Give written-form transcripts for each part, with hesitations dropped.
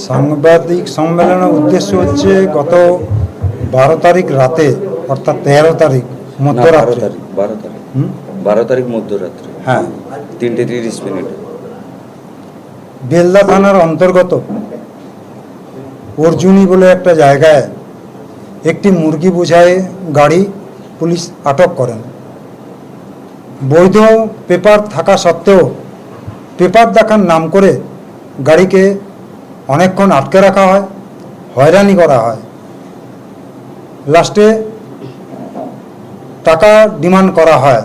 সাংবাদিক সম্মেলনের উদ্দেশ্য হচ্ছে গত 12 তারিখ রাতে অর্থাৎ 13 তারিখ মধ্যরাত্রে 12 তারিখ মধ্যরাত্রে, হ্যাঁ 3:30 বেলদা থানার অন্তর্গত অর্জুনী বলে একটা জায়গায় একটি মুরগি বোঝাই গাড়ি পুলিশ আটক করেন। বৈধ পেপার থাকা সত্ত্বেও পেপার দেখার নাম করে গাড়িকে অনেকক্ষণ আটকে রাখা হয়, হয়রানি করা হয়। লাস্টে টাকা ডিমান্ড করা হয়।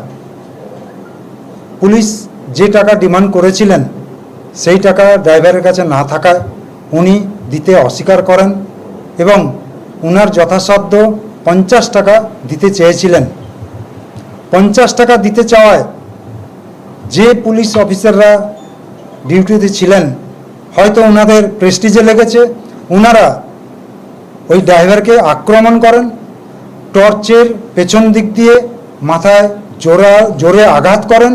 পুলিশ যে টাকা ডিমান্ড করেছিলেন সেই টাকা ড্রাইভারের কাছে না থাকায় উনি দিতে অস্বীকার করেন এবং উনার যথাসাধ্য 50 টাকা দিতে চেয়েছিলেন। 50 টাকা দিতে চাওয়ায় যে পুলিশ অফিসাররা ডিউটিতে ছিলেন, হয়তো ওনাদের প্রেস্টিজে লেগেছে, ওনারা ওই ড্রাইভারকে আক্রমণ করেন। টর্চের পেছন দিক দিয়ে মাথায় জোরে আঘাত করেন,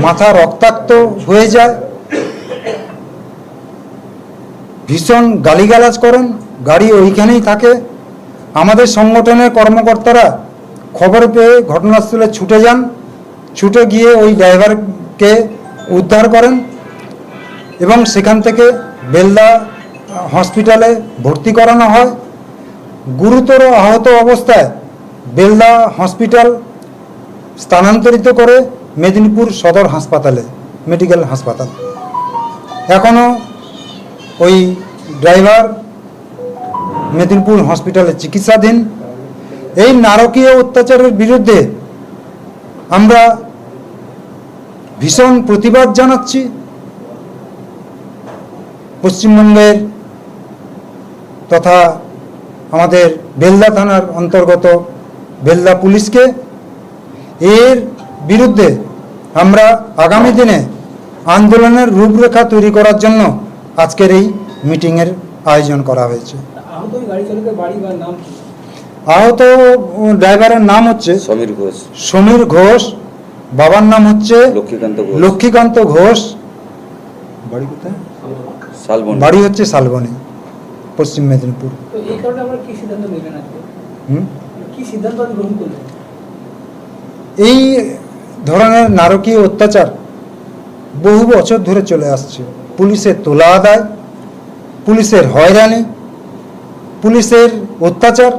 মাথা রক্তাক্ত হয়ে যায়, ভীষণ গালিগালাজ করেন। গাড়ি ওইখানেই থাকে। আমাদের সংগঠনের কর্মকর্তারা খবর পেয়ে ঘটনাস্থলে ছুটে যান, ছুটে গিয়ে ওই ড্রাইভারকে উদ্ধার করেন এবং সেখান থেকে বেলদা হসপিটালে ভর্তি করানো হয়। গুরুতর আহত অবস্থায় বেলদা হসপিটাল স্থানান্তরিত করে মেদিনীপুর সদর হাসপাতালে, মেডিকেল হাসপাতাল। এখনও ওই ড্রাইভার মেদিনীপুর হসপিটালে চিকিৎসাধীন। এই নারকীয় অত্যাচারের বিরুদ্ধে আমরা ভীষণ প্রতিবাদ জানাচ্ছি। পশ্চিমবঙ্গের তথা আমাদের বেলদা থানার অন্তর্গত বেলদা পুলিশকে এর বিরুদ্ধে আমরা আগামী দিনে আন্দোলনের রূপরেখা তৈরি করার জন্য আজকের এই মিটিংয়ের আয়োজন করা হয়েছে। আহত ড্রাইভারের নাম হচ্ছে সমীর ঘোষ, বাবার নাম হচ্ছে লক্ষ্মীকান্ত ঘোষ। বাড়ি কোথায়? বাড়ি হচ্ছে শালবনী, পশ্চিম মেদিনীপুর। এই ধরনের নারকীয় অত্যাচার বহু বছর ধরে চলে আসছে। পুলিশের তোলা আদায়, পুলিশের হয়রানি, পুলিশের অত্যাচার,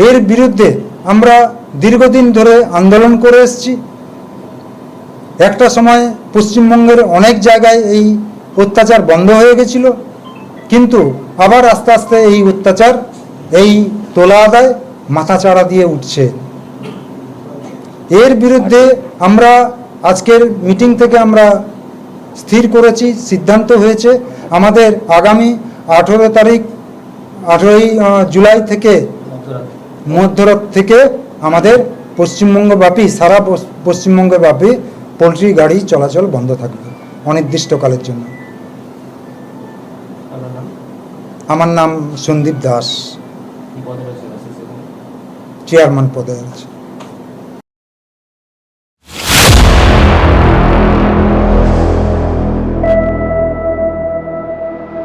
এর বিরুদ্ধে আমরা দীর্ঘদিন ধরে আন্দোলন করে এসেছি। একটা সময় পশ্চিমবঙ্গের অনেক জায়গায় এই অত্যাচার বন্ধ হয়ে গেছিল, কিন্তু আবার আস্তে আস্তে এই অত্যাচার, এই তোলা আদায় মাথাচাড়া দিয়ে উঠছে। এর বিরুদ্ধে আমরা আজকের মিটিং থেকে আমরা স্থির করেছি, সিদ্ধান্ত হয়েছে আমাদের আগামী 18ই জুলাই থেকে মধ্যরাত থেকে আমাদের পশ্চিমবঙ্গব্যাপী, সারা পশ্চিমবঙ্গব্যাপী পোলট্রি গাড়ি চলাচল বন্ধ থাকবে অনির্দিষ্টকালের জন্য। আমার নাম সন্দীপ দাস, চেয়ারম্যান পদে আছে।